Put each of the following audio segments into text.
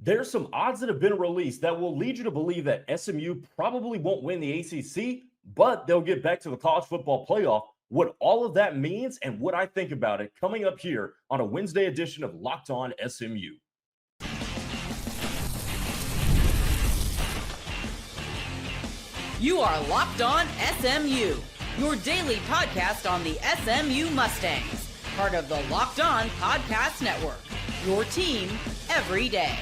There's some odds that have been released that will lead you to believe that SMU probably won't win the ACC, but they'll get back to the college football playoff. What all of that means and what I think about it coming up here on a Wednesday edition of Locked On SMU. You are Locked On SMU, your daily podcast on the SMU Mustangs, part of the Locked On Podcast Network, your team every day.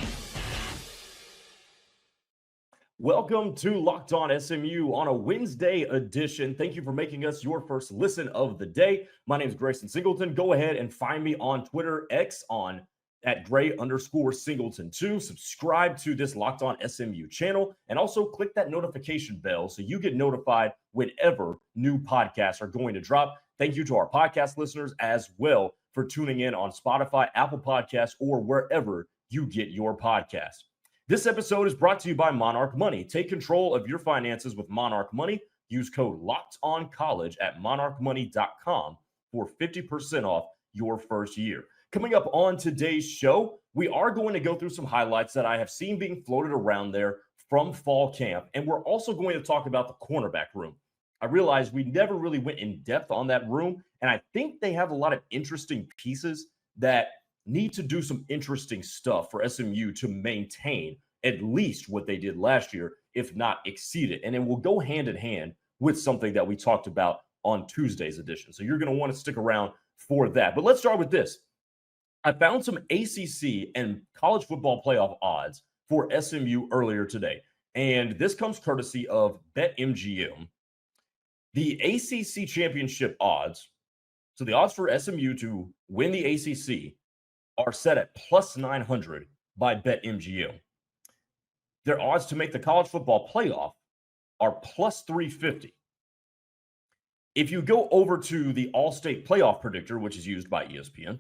Welcome to Locked On SMU on a Wednesday edition. Thank you for making us your first listen of the day. My name is Grayson Singleton. Go ahead and find me on Twitter, X on at Gray_Singleton2. Subscribe to this Locked On SMU channel and also click that notification bell so you get notified whenever new podcasts are going to drop. Thank you to our podcast listeners as well for tuning in on Spotify, Apple Podcasts, or wherever you get your podcasts. This episode is brought to you by Monarch Money. Take control of your finances with Monarch Money. Use code LOCKEDONCollege at monarchmoney.com for 50% off your first year. Coming up on today's show, we are going to go through some highlights that I have seen being floated around there from fall camp, and we're also going to talk about the cornerback room. I realized we never really went in depth on that room, and I think they have a lot of interesting pieces that need to do some interesting stuff for SMU to maintain at least what they did last year, if not exceed it. And it will go hand in hand with something that we talked about on Tuesday's edition. So you're going to want to stick around for that. But let's start with this. I found some ACC and college football playoff odds for SMU earlier today. And this comes courtesy of BetMGM. The ACC championship odds, so the odds for SMU to win the ACC, are set at plus 900 by BetMGM. Their odds to make the college football playoff are plus 350. If you go over to the All-State Playoff Predictor, which is used by ESPN,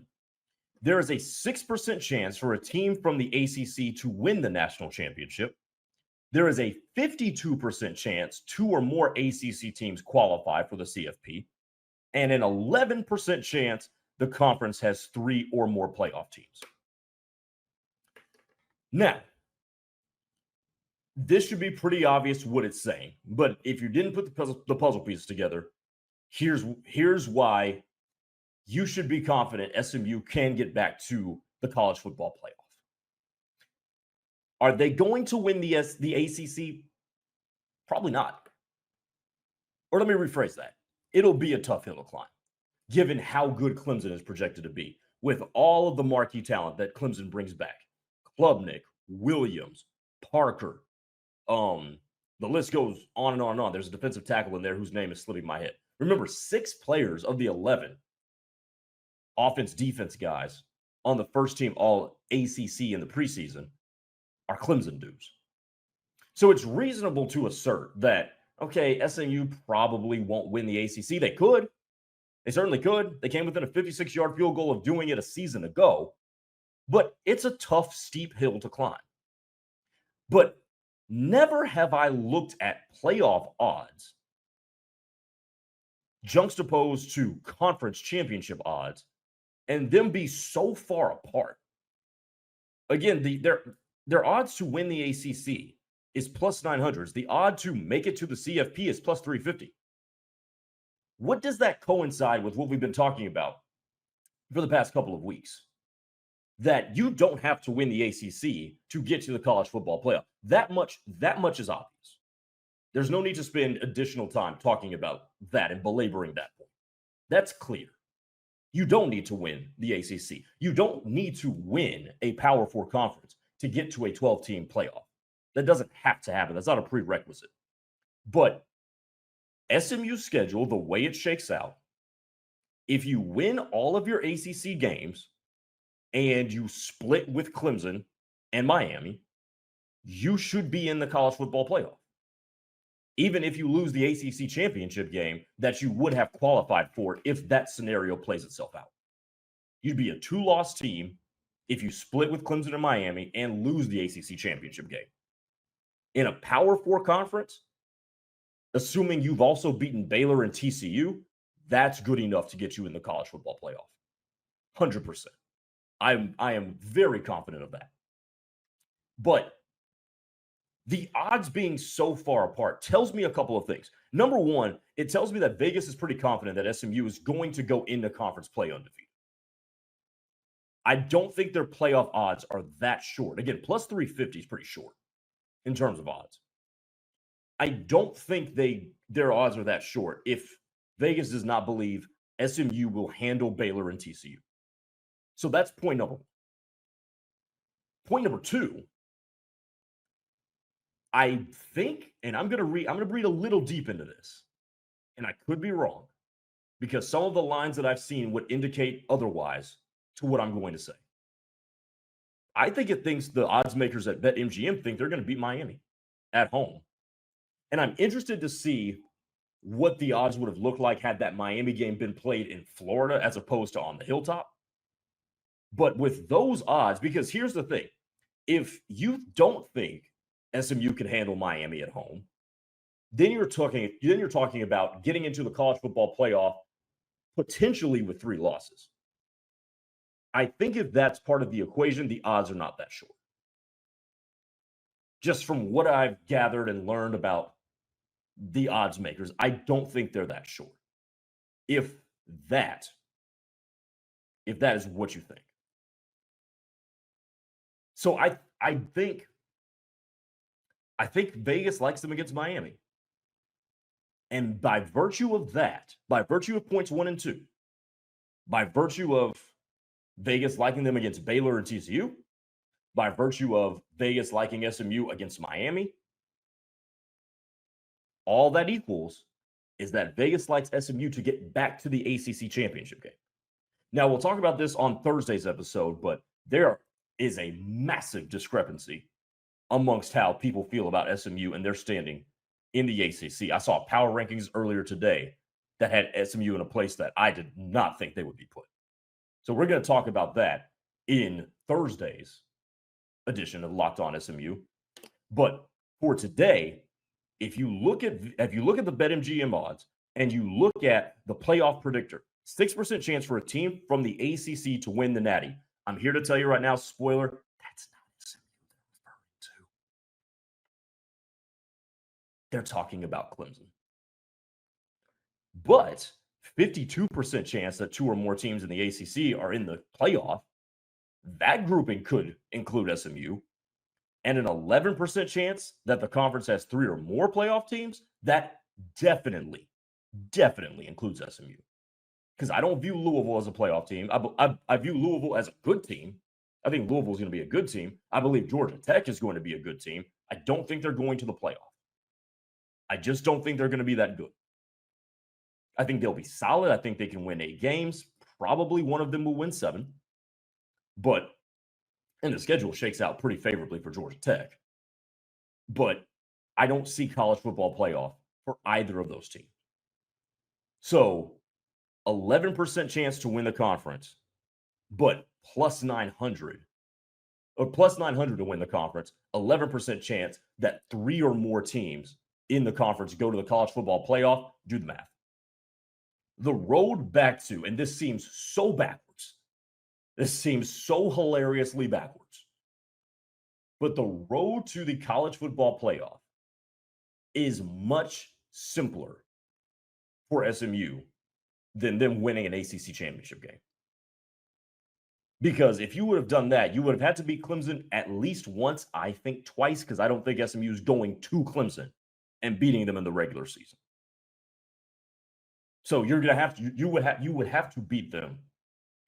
there is a 6% chance for a team from the ACC to win the national championship. There is a 52% chance 2 or more ACC teams qualify for the CFP, and an 11% chance the conference has 3 or more playoff teams. Now, this should be pretty obvious what it's saying, but if you didn't put the puzzle pieces together, here's why you should be confident SMU can get back to the college football playoff. Are they going to win the ACC? Probably not. Or let me rephrase that. It'll be a tough hill to climb, given how good Clemson is projected to be, with all of the marquee talent that Clemson brings back. Klubnik, Williams, Parker. The list goes on and on and on. There's a defensive tackle in there whose name is slipping my head. Remember, 6 players of the 11 offense, defense guys on the first team all ACC in the preseason are Clemson dudes. So it's reasonable to assert that, okay, SMU probably won't win the ACC. They could. They certainly could. They came within a 56-yard field goal of doing it a season ago. But it's a tough, steep hill to climb. But never have I looked at playoff odds juxtaposed to conference championship odds and them be so far apart. Again, their odds to win the ACC is plus 900. The odd to make it to the CFP is plus 350. What does that coincide with what we've been talking about for the past couple of weeks? That you don't have to win the ACC to get to the college football playoff. That much is obvious. There's no need to spend additional time talking about that and belaboring that point. That's clear. You don't need to win the ACC. You don't need to win a Power 4 conference to get to a 12-team playoff. That doesn't have to happen. That's not a prerequisite. But SMU's schedule, the way it shakes out, if you win all of your ACC games and you split with Clemson and Miami, you should be in the college football playoff. Even if you lose the ACC championship game that you would have qualified for if that scenario plays itself out. You'd be a 2-loss team if you split with Clemson and Miami and lose the ACC championship game. In a Power 4 conference, assuming you've also beaten Baylor and TCU, that's good enough to get you in the college football playoff. 100%. I am very confident of that. But the odds being so far apart tells me a couple of things. Number one, it tells me that Vegas is pretty confident that SMU is going to go into conference play undefeated. I don't think their playoff odds are that short. Again, plus 350 is pretty short in terms of odds. I don't think their odds are that short if Vegas does not believe SMU will handle Baylor and TCU. So that's point number one. Point number two, I think, and I'm gonna read a little deep into this, and I could be wrong, because some of the lines that I've seen would indicate otherwise to what I'm going to say. I think it thinks the odds makers at BetMGM think they're going to beat Miami at home. And I'm interested to see what the odds would have looked like had that Miami game been played in Florida as opposed to on the Hilltop. But with those odds, because here's the thing, if you don't think SMU can handle Miami at home, then you're talking about getting into the college football playoff potentially with 3 losses. I think if that's part of the equation, the odds are not that short. Just from what I've gathered and learned about the odds makers, I don't think they're that short. If that is what you think. So I think Vegas likes them against Miami. And by virtue of that, by virtue of points 1 and 2, by virtue of Vegas liking them against Baylor and TCU, by virtue of Vegas liking SMU against Miami, all that equals is that Vegas likes SMU to get back to the ACC championship game. Now, we'll talk about this on Thursday's episode, but there is a massive discrepancy amongst how people feel about SMU and their standing in the ACC. I saw power rankings earlier today that had SMU in a place that I did not think they would be put. So we're going to talk about that in Thursday's edition of Locked On SMU. But for today, if you look at the BetMGM odds and you look at the playoff predictor, 6% chance for a team from the ACC to win the Natty. I'm here to tell you right now, spoiler, that's not SMU they're referring to. They're talking about Clemson. But 52% chance that 2 or more teams in the ACC are in the playoff. That grouping could include SMU. And an 11% chance that the conference has 3 or more playoff teams. That definitely includes SMU. Because I don't view Louisville as a playoff team. I view Louisville as a good team. I think Louisville is going to be a good team. I believe Georgia Tech is going to be a good team. I don't think they're going to the playoff. I just don't think they're going to be that good. I think they'll be solid. I think they can win 8 games. Probably one of them will win 7. And the schedule shakes out pretty favorably for Georgia Tech. But I don't see college football playoff for either of those teams. So 11% chance to win the conference, but plus 900 to win the conference, 11% chance that 3 or more teams in the conference go to the college football playoff. Do the math. The road back to, and this seems so backwards, this seems so hilariously backwards, but the road to the college football playoff is much simpler for SMU than them winning an ACC championship game. Because if you would have done that, you would have had to beat Clemson at least once, I think twice, because I don't think SMU is going to Clemson and beating them in the regular season. So you're gonna have to, you would have to beat them.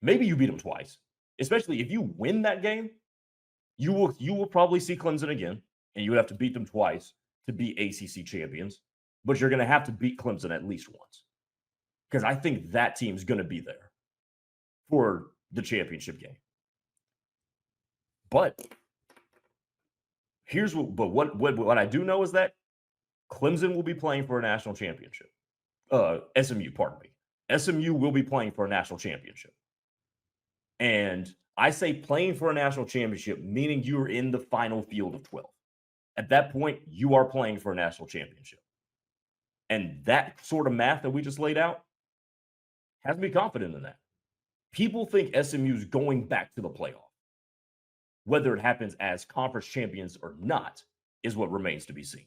Maybe you beat them twice. Especially if you win that game, you will probably see Clemson again, and you would have to beat them twice to be ACC champions. But you're gonna have to beat Clemson at least once, because I think that team's gonna be there for the championship game. But what I do know is that Clemson will be playing for a national championship. SMU, pardon me. SMU will be playing for a national championship. And I say playing for a national championship, meaning you're in the final field of 12. At that point, you are playing for a national championship. And that sort of math that we just laid out has me confident in that. People think SMU is going back to the playoff. Whether it happens as conference champions or not is what remains to be seen.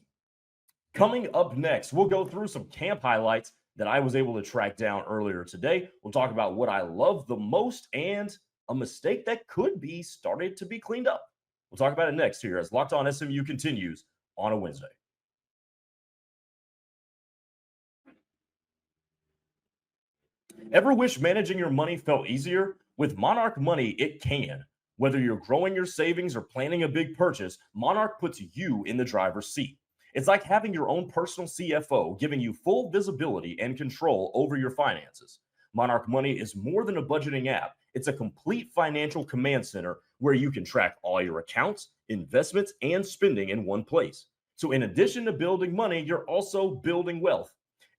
Coming up next, we'll go through some camp highlights that I was able to track down earlier today. We'll talk about what I love the most and a mistake that could be started to be cleaned up. We'll talk about it next here as Locked On SMU continues on a Wednesday. Ever wish managing your money felt easier? With Monarch Money, it can. Whether you're growing your savings or planning a big purchase, Monarch puts you in the driver's seat. It's like having your own personal CFO, giving you full visibility and control over your finances. Monarch Money is more than a budgeting app. It's a complete financial command center where you can track all your accounts, investments, and spending in one place. So in addition to building money, you're also building wealth.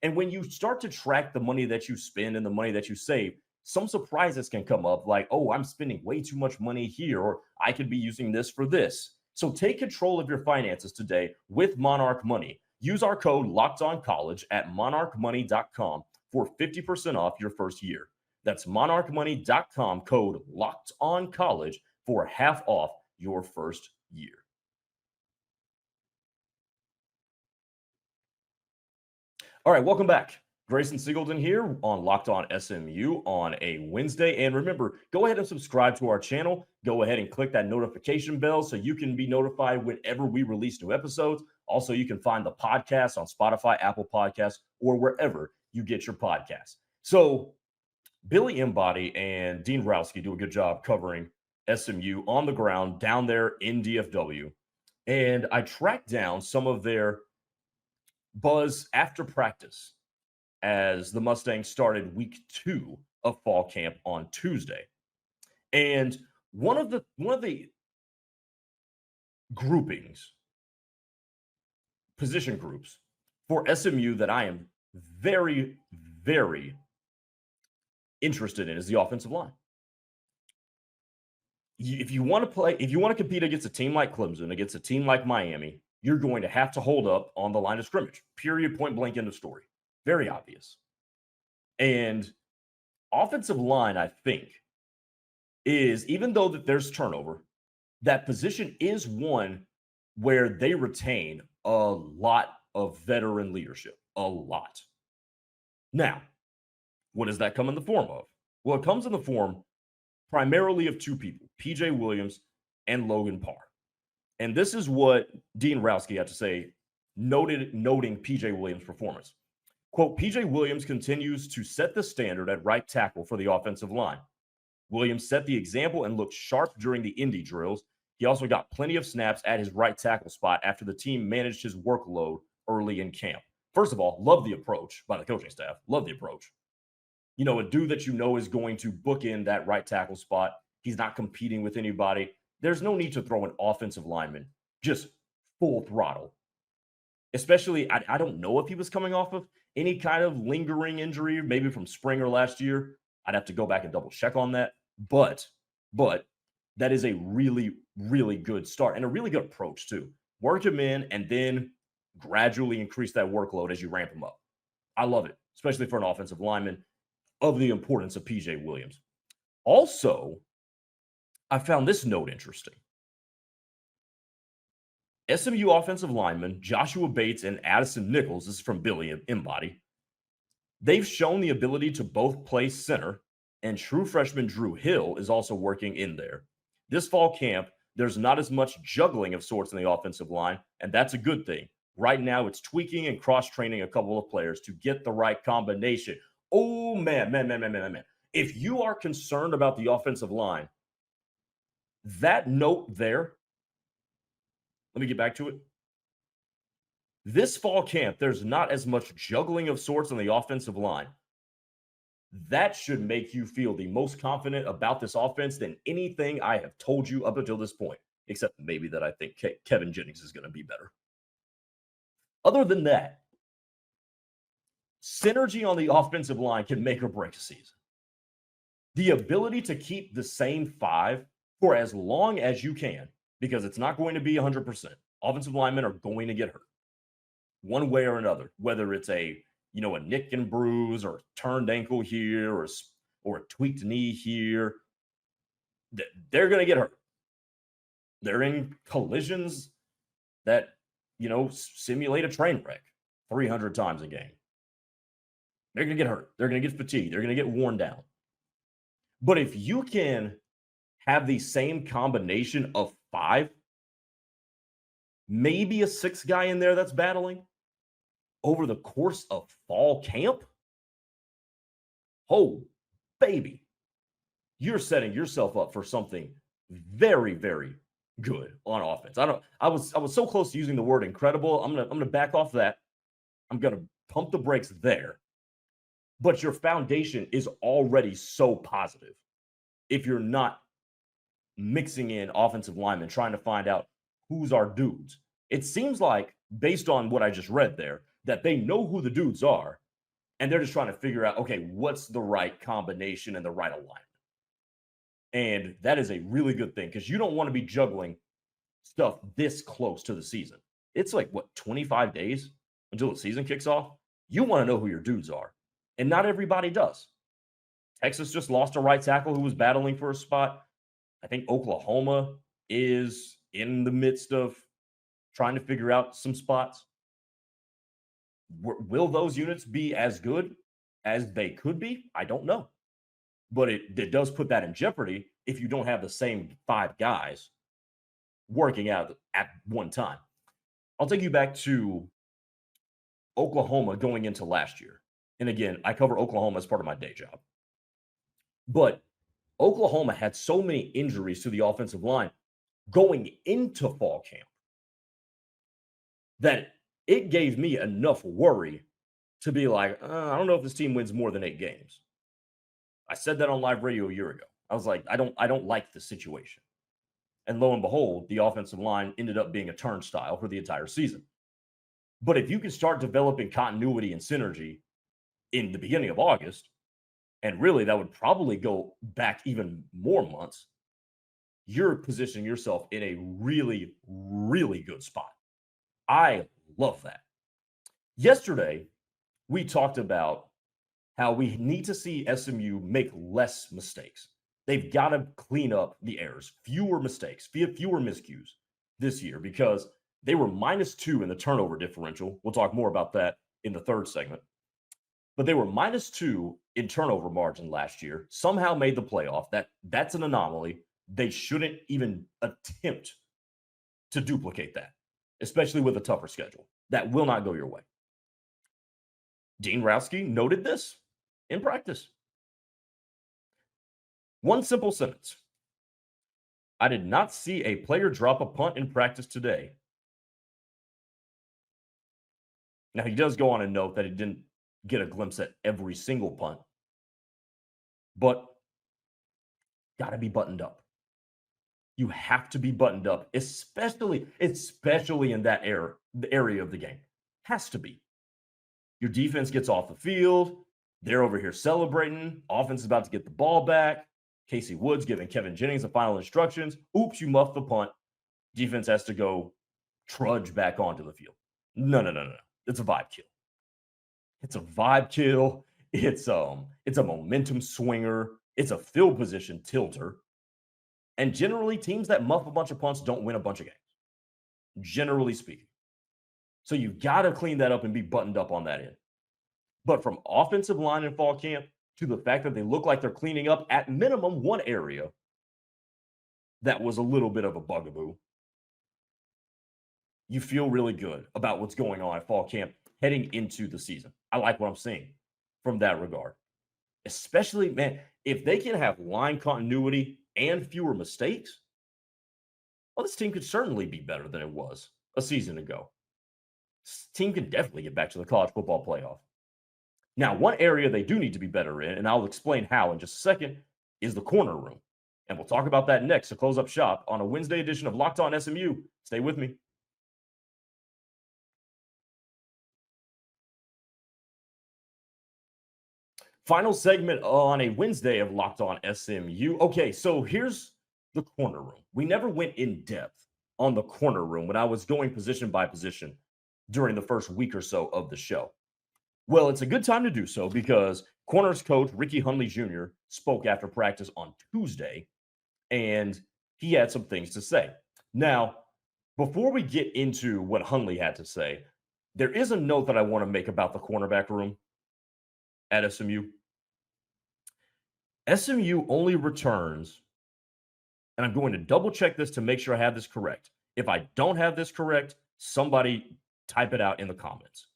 And when you start to track the money that you spend and the money that you save, some surprises can come up like, oh, I'm spending way too much money here, or I could be using this for this. So take control of your finances today with Monarch Money. Use our code LOCKEDONCollege at monarchmoney.com for 50% off your first year. That's monarchmoney.com, code LOCKEDONCollege for half off your first year. All right, welcome back. Grayson Singleton here on Locked On SMU on a Wednesday. And remember, go ahead and subscribe to our channel. Go ahead and click that notification bell so you can be notified whenever we release new episodes. Also, you can find the podcast on Spotify, Apple Podcasts, or wherever you get your podcasts. So Billy Embody and Dean Rowski do a good job covering SMU on the ground down there in DFW. And I tracked down some of their buzz after practice as the Mustangs started week 2 of fall camp on Tuesday. And one of the groupings, position groups for SMU that I am very, very interested in is the offensive line. If you want to compete against a team like Clemson, against a team like Miami, you're going to have to hold up on the line of scrimmage. Period, point blank, end of story. Very obvious. And offensive line, I think, is, even though that there's turnover, that position is one where they retain a lot of veteran leadership. A lot. Now, what does that come in the form of? Well, it comes in the form primarily of two people, PJ Williams and Logan Parr. And this is what Dean Rowski had to say, noting PJ Williams' performance. Quote, PJ Williams continues to set the standard at right tackle for the offensive line. Williams set the example and looked sharp during the Indy drills. He also got plenty of snaps at his right tackle spot after the team managed his workload early in camp. First of all, love the approach by the coaching staff. Love the approach. You know, a dude that you know is going to book in that right tackle spot. He's not competing with anybody. There's no need to throw an offensive lineman just full throttle. Especially, I don't know if he was coming off of any kind of lingering injury, maybe from spring or last year. I'd have to go back and double check on that. But that is a really, really good start and a really good approach too. Work him in and then gradually increase that workload as you ramp him up. I love it, especially for an offensive lineman, of the importance of PJ Williams. Also, I found this note interesting. SMU offensive linemen Joshua Bates and Addison Nichols, this is from Billy Embody, they've shown the ability to both play center, and true freshman Drew Hill is also working in there. This fall camp, there's not as much juggling of sorts in the offensive line, and that's a good thing. Right now, it's tweaking and cross-training a couple of players to get the right combination. Oh, man. If you are concerned about the offensive line, that note there, let me get back to it. This fall camp, there's not as much juggling of sorts on the offensive line. That should make you feel the most confident about this offense than anything I have told you up until this point, except maybe that I think Kevin Jennings is going to be better. Other than that, synergy on the offensive line can make or break a season. The ability to keep the same five for as long as you can, because it's not going to be 100%. Offensive linemen are going to get hurt one way or another, whether it's a nick and bruise or turned ankle here or a tweaked knee here. They're going to get hurt. They're in collisions that, simulate a train wreck 300 times a game. They're going to get hurt. They're going to get fatigued. They're going to get worn down. But if you can have the same combination of 5, maybe a 6th guy in there that's battling over the course of fall camp, oh, baby, you're setting yourself up for something very, very good on offense. I was so close to using the word incredible. I'm gonna back off that. I'm gonna pump the brakes there. But your foundation is already so positive. If you're not mixing in offensive linemen, trying to find out who's our dudes, it seems like, based on what I just read there, that they know who the dudes are, and they're just trying to figure out, okay, what's the right combination and the right alignment. And that is a really good thing, because you don't want to be juggling stuff this close to the season. It's like, 25 days until the season kicks off? You want to know who your dudes are. And not everybody does. Texas just lost a right tackle who was battling for a spot. I think Oklahoma is in the midst of trying to figure out some spots. Will those units be as good as they could be? I don't know. But it does put that in jeopardy if you don't have the same 5 guys working out at one time. I'll take you back to Oklahoma going into last year. And again, I cover Oklahoma as part of my day job. But Oklahoma had so many injuries to the offensive line going into fall camp that it gave me enough worry to be like, I don't know if this team wins more than 8 games. I said that on live radio a year ago. I was like, I don't like the situation. And lo and behold, the offensive line ended up being a turnstile for the entire season. But if you can start developing continuity and synergy in the beginning of August, and really that would probably go back even more months, you're positioning yourself in a really, really good spot. I love that. Yesterday, we talked about how we need to see SMU make less mistakes. They've got to clean up the errors, fewer mistakes, fewer miscues this year, because they were -2 in the turnover differential. We'll talk more about that in the third segment. But they were -2 in turnover margin last year, somehow made the playoff. That's an anomaly. They shouldn't even attempt to duplicate that, especially with a tougher schedule. That will not go your way. Dean Rowski noted this in practice. One simple sentence. I did not see a player drop a punt in practice today. Now, he does go on and note that he didn't get a glimpse at every single punt, but got to be buttoned up. You have to be buttoned up, especially in that area of the game. Has to be. Your defense gets off the field. They're over here celebrating. Offense is about to get the ball back. Casey Woods giving Kevin Jennings the final instructions. Oops, you muffed the punt. Defense has to go trudge back onto the field. No. It's a vibe kill. It's a vibe kill. It's a momentum swinger. It's a field position tilter. And generally, teams that muff a bunch of punts don't win a bunch of games, generally speaking. So you've got to clean that up and be buttoned up on that end. But from offensive line in fall camp to the fact that they look like they're cleaning up at minimum one area that was a little bit of a bugaboo, you feel really good about what's going on at fall camp heading into the season. I like what I'm seeing from that regard. Especially, man, if they can have line continuity and fewer mistakes, well, this team could certainly be better than it was a season ago. This team can definitely get back to the college football playoff. Now, one area they do need to be better in, and I'll explain how in just a second, is the corner room. And we'll talk about that next to close up shop on a Wednesday edition of Locked On SMU. Stay with me. Final segment on a Wednesday of Locked On SMU. Okay, so here's the corner room. We never went in depth on the corner room when I was going position by position during the first week or so of the show. Well, it's a good time to do so because corners coach Ricky Hundley Jr. spoke after practice on Tuesday, and he had some things to say. Now, before we get into what Hundley had to say, there is a note that I want to make about the cornerback room at SMU. SMU only returns, and I'm going to double check this to make sure I have this correct. If I don't have this correct, somebody type it out in the comments.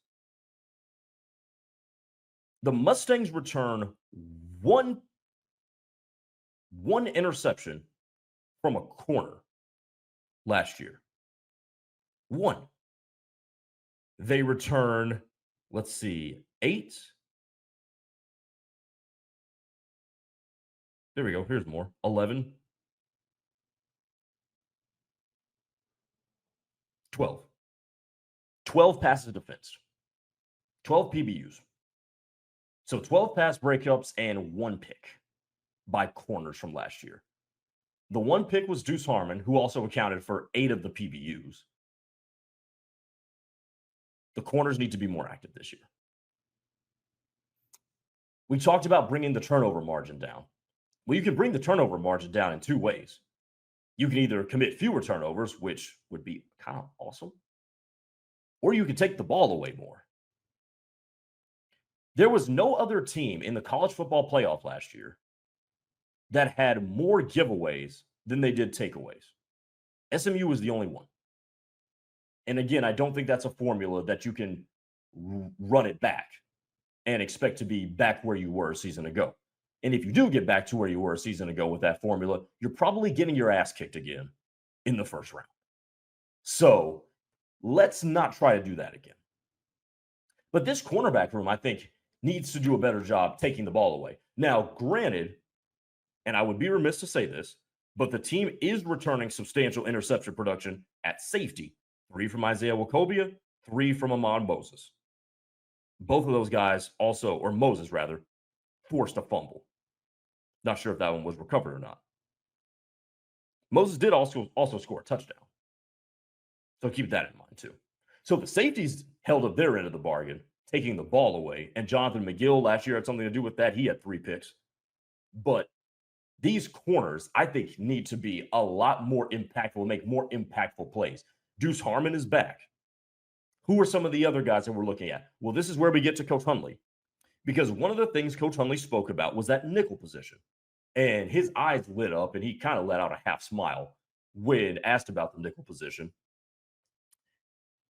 The Mustangs return one interception from a corner last year. One. They return, let's see, 8. There we go. Here's more. 11. 12. 12 passes defensed. 12 PBUs. So 12 pass breakups and 1 pick by corners from last year. The 1 pick was Deuce Harmon, who also accounted for 8 of the PBUs. The corners need to be more active this year. We talked about bringing the turnover margin down. Well, you can bring the turnover margin down in 2 ways. You can either commit fewer turnovers, which would be kind of awesome, or you can take the ball away more. There was no other team in the college football playoff last year that had more giveaways than they did takeaways. SMU was the only one. And again, I don't think that's a formula that you can run it back and expect to be back where you were a season ago. And if you do get back to where you were a season ago with that formula, you're probably getting your ass kicked again in the first round. So let's not try to do that again. But this cornerback room, I think, needs to do a better job taking the ball away. Now, granted, and I would be remiss to say this, but the team is returning substantial interception production at safety. 3 from Isaiah Wacobia, 3 from Amon Moses. Both of those guys also, or Moses rather, forced a fumble. Not sure if that one was recovered or not. Moses did also score a touchdown. So keep that in mind too. So the safeties held up their end of the bargain, taking the ball away. And Jonathan McGill last year had something to do with that. He had 3 picks. But these corners, I think, need to be a lot more impactful, make more impactful plays. Deuce Harmon is back. Who are some of the other guys that we're looking at? Well, this is where we get to Coach Hundley. Because one of the things Coach Hundley spoke about was that nickel position. And his eyes lit up, and he kind of let out a half smile when asked about the nickel position.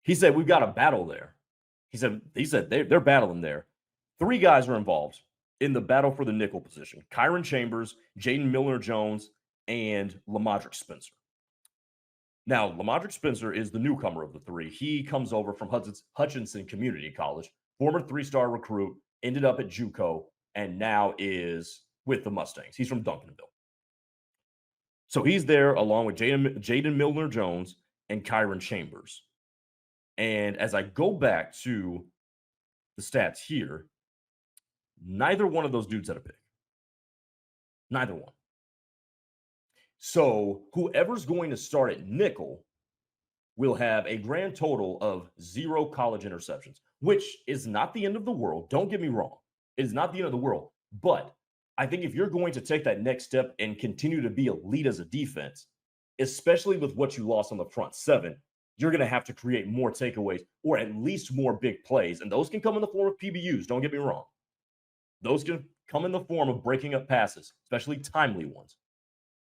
He said, we've got a battle there. He said they're battling there. 3 guys are involved in the battle for the nickel position. Kyron Chambers, Jaden Milner-Jones, and Lamadrick Spencer. Now, Lamadrick Spencer is the newcomer of the 3. He comes over from Hutchinson Community College, former 3-star recruit, ended up at JUCO, and now is with the Mustangs. He's from Duncanville. So he's there along with Jaden Milner-Jones and Kyron Chambers. And as I go back to the stats here, neither one of those dudes had a pick. Neither one. So whoever's going to start at nickel will have a grand total of 0 college interceptions, which is not the end of the world. Don't get me wrong. It is not the end of the world. But I think if you're going to take that next step and continue to be elite as a defense, especially with what you lost on the front 7, you're going to have to create more takeaways or at least more big plays. And those can come in the form of PBUs. Don't get me wrong. Those can come in the form of breaking up passes, especially timely ones.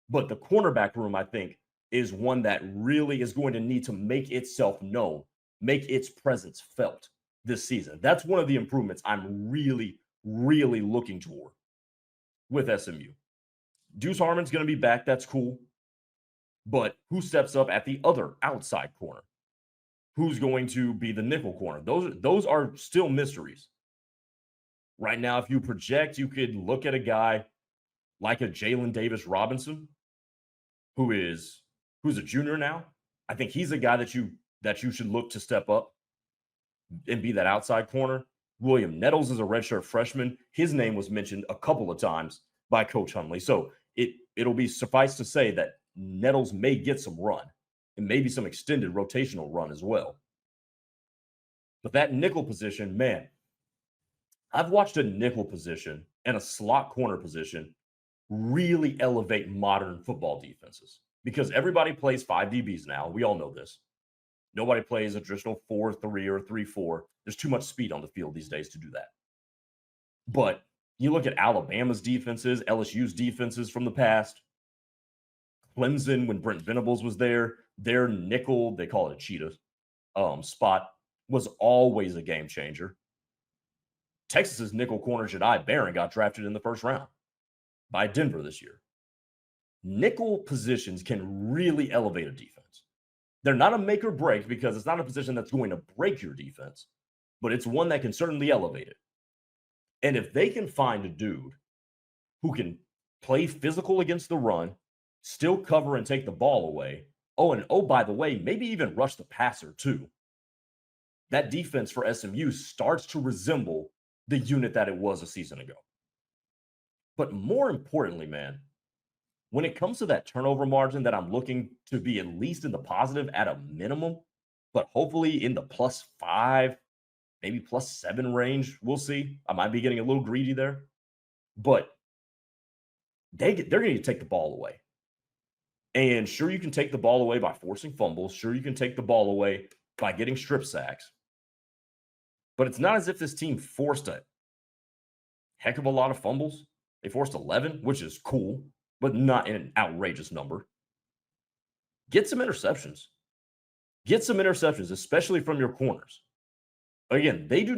But the cornerback room, I think, is one that really is going to need to make itself known, make its presence felt this season. That's one of the improvements I'm really, really looking toward with SMU. Deuce Harmon's going to be back. That's cool. But who steps up at the other outside corner? Who's going to be the nickel corner? Those are still mysteries. Right now, if you project, you could look at a guy like a Jalen Davis Robinson, who's a junior now. I think he's a guy that you should look to step up and be that outside corner. William Nettles is a redshirt freshman. His name was mentioned a couple of times by Coach Hundley. So it'll be suffice to say that Nettles may get some run and maybe some extended rotational run as well. But that nickel position, man, I've watched a nickel position and a slot corner position really elevate modern football defenses. because everybody plays 5 DBs now. We all know this. Nobody plays a traditional 4-3 or 3-4. There's too much speed on the field these days to do that. But you look at Alabama's defenses, LSU's defenses from the past. Clemson, when Brent Venables was there, their nickel, they call it a cheetah, spot was always a game changer. Texas's nickel corner, Jedi Barron, got drafted in the first round by Denver this year. Nickel positions can really elevate a defense. They're not a make or break because it's not a position that's going to break your defense, but it's one that can certainly elevate it. And if they can find a dude who can play physical against the run, still cover and take the ball away, by the way, maybe even rush the passer too, that defense for SMU starts to resemble the unit that it was a season ago. But more importantly, man, when it comes to that turnover margin that I'm looking to be at least in the positive at a minimum, but hopefully in the +5, maybe +7 range, we'll see. I might be getting a little greedy there. But they're going to take the ball away. And sure, you can take the ball away by forcing fumbles. Sure, you can take the ball away by getting strip sacks. But it's not as if this team forced a heck of a lot of fumbles. They forced 11, which is cool, but not in an outrageous number. Get some interceptions. Get some interceptions, especially from your corners. Again, they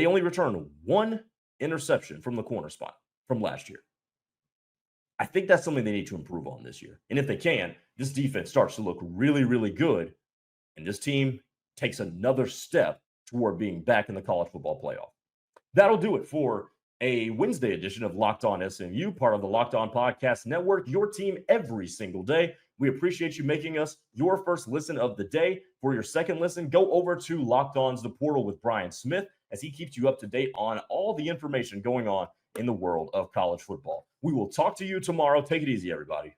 only return 1 interception from the corner spot from last year. I think that's something they need to improve on this year. And if they can, this defense starts to look really, really good. And this team takes another step toward being back in the college football playoff. That'll do it for a Wednesday edition of Locked On SMU, part of the Locked On Podcast Network, your team every single day. We appreciate you making us your first listen of the day. For your second listen, go over to Locked On's The Portal with Brian Smith as he keeps you up to date on all the information going on in the world of college football. We will talk to you tomorrow. Take it easy, everybody.